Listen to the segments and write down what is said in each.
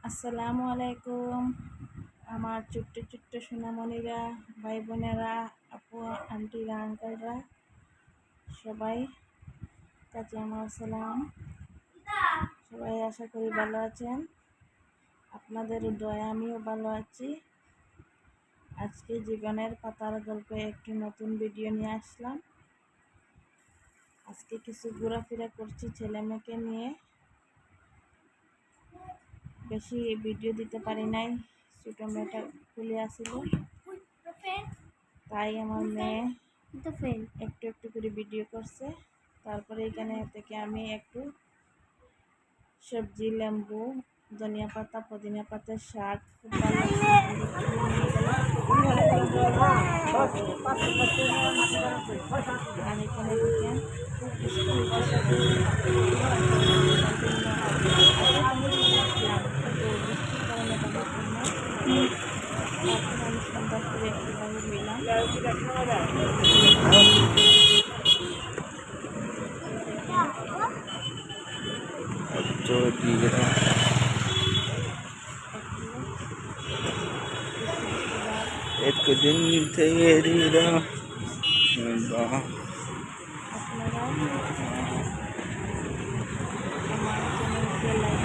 আসসালামু আলাইকুম আমার ছোট্ট ছোট্ট সোনামণিরা, ভাই বোনেরা, আপু আন্টিরা, আঙ্কেলরা, সবাই কাছে আমার সালাম। সবাই আশা করি ভালো আছেন। আপনাদের দয়া আমিও ভালো আছি। আজকে জীবনের পাতার গল্পে একটি নতুন ভিডিও নিয়ে আসলাম। আজকে কিছু ঘোরাফেরা করছি ছেলে মেয়েকে নিয়ে। বেশি ভিডিও দিতে পারি নাই, ছোটো মেয়েটা খুলে আসিল, তাই আমার মেয়ে একটু একটু করে ভিডিও করছে। তারপরে এখানে থেকে আমি একটু সবজি, লেম্বু, ধনিয়া পাতা, পুদিনা পাতার শাক খুব ভালো আর এখানে দেখেন আমি সুন্দর করে কীভাবে মিলাম। एक दिन तेरी राह আপনারা আমার চ্যানেলকে লাইক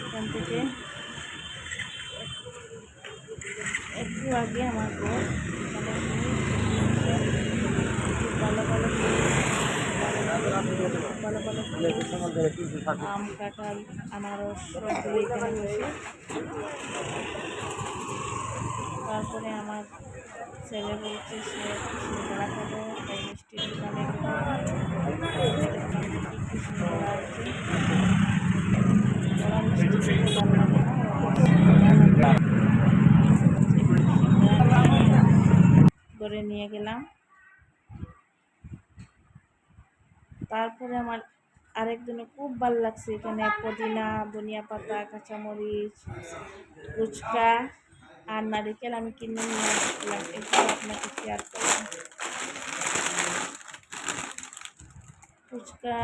এখান থেকে একটু আগে আমার বউ ভালো ভালো আম, কাঁঠাল, আনারস সব এখানে বসে। তারপরে আমার ছেলে বলছে সে সিঙ্গাড়া খাবে, তাই মিষ্টির দোকানে কি সুন্দর আছে। ওরা মিষ্টি খেতে ভালো লাগে না, করে নিয়ে গেলাম। তারপরে আমার আরেকজনে খুব ভালো লাগছে, এখানে পুদিনা, ধনিয়া পাতা, কাঁচামরিচ, ফুচকা আর নারিকেল আমি কিনে নিয়ে আসলাম, এগুলো আপনাকে শেয়ার করলাম। ফুচকা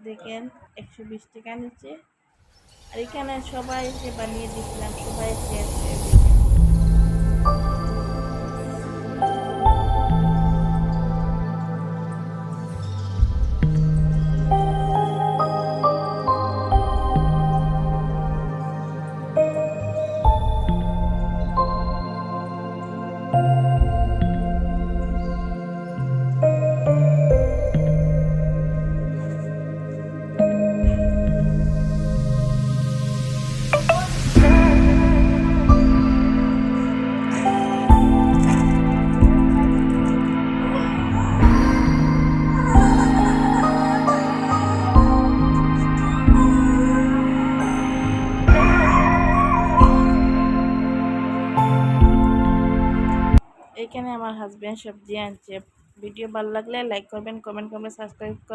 দেখেন 120 টাকা নিচ্ছে, আর এখানে সবাই এসে বানিয়ে দিয়েছিলাম, সবাই খেয়েছে। এখানে আমার হাজব্যান্ড সবজি আনছে। ভিডিও ভালো লাগলে লাইক করবেন, কমেন্ট করবেন, সাবস্ক্রাইব করবেন।